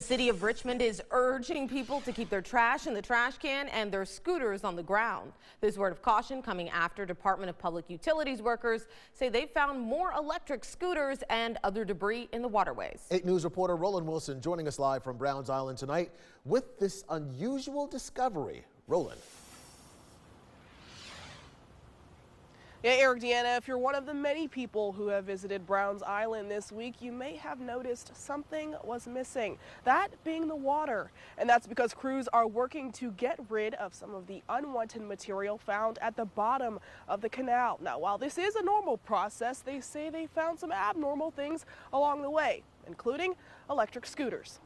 City of Richmond is urging people to keep their trash in the trash can and their scooters on the ground. This word of caution coming after Department of Public Utilities workers say they found more electric scooters and other debris in the waterways. 8 News reporter Roland Wilson joining us live from Browns Island tonight with this unusual discovery. Roland. Yeah, Eric, Deanna, if you're one of the many people who have visited Browns Island this week, you may have noticed something was missing, that being the water. And that's because crews are working to get rid of some of the unwanted material found at the bottom of the canal. Now, while this is a normal process, they say they found some abnormal things along the way, including electric scooters.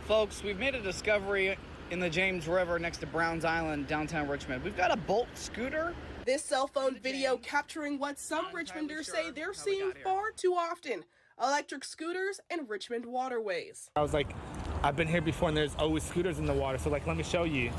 Folks, we've made a discovery in the James River next to Browns Island, downtown Richmond. We've got a Bolt scooter. This cell phone video capturing what some Richmonders say they're seeing far too often: electric scooters in Richmond waterways. I was like, I've been here before and there's always scooters in the water, so like, let me show you.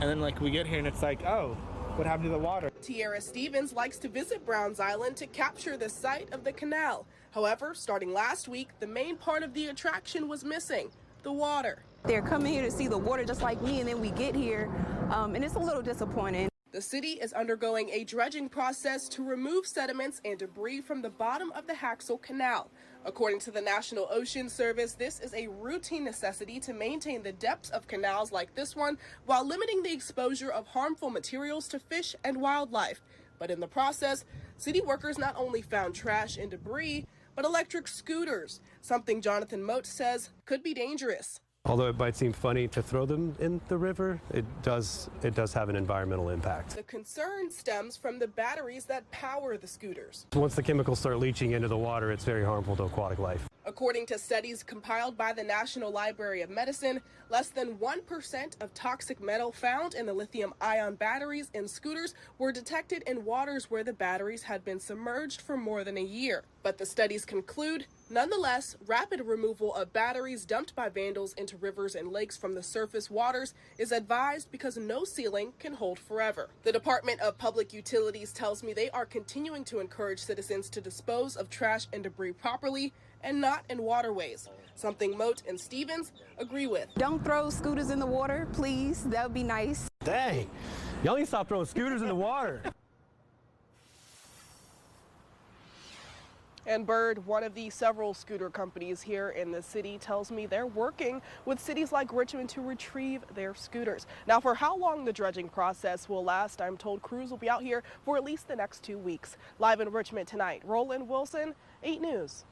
And then like we get here and it's like, oh, what happened to the water? Tiara Stevens likes to visit Browns Island to capture the site of the canal. However, starting last week, the main part of the attraction was missing: the water. They're coming here to see the water just like me, and then we get here, and it's a little disappointing. The city is undergoing a dredging process to remove sediments and debris from the bottom of the Haxall Canal. According to the National Ocean Service, this is a routine necessity to maintain the depths of canals like this one while limiting the exposure of harmful materials to fish and wildlife. But in the process, city workers not only found trash and debris, but electric scooters, something Jonathan Moat says could be dangerous. Although it might seem funny to throw them in the river, it does have an environmental impact. The concern stems from the batteries that power the scooters. Once the chemicals start leaching into the water, it's very harmful to aquatic life. According to studies compiled by the National Library of Medicine, less than 1% of toxic metal found in the lithium-ion batteries in scooters were detected in waters where the batteries had been submerged for more than a year. But the studies conclude, nonetheless, rapid removal of batteries dumped by vandals into rivers and lakes from the surface waters is advised because no sealing can hold forever. The Department of Public Utilities tells me they are continuing to encourage citizens to dispose of trash and debris properly and not in waterways, something Moat and Stevens agree with. Don't throw scooters in the water, please. That would be nice. Dang, y'all need to stop throwing scooters in the water. And Bird, one of the several scooter companies here in the city, tells me they're working with cities like Richmond to retrieve their scooters. Now, for how long the dredging process will last, I'm told crews will be out here for at least the next 2 weeks. Live in Richmond tonight, Roland Wilson, 8 News.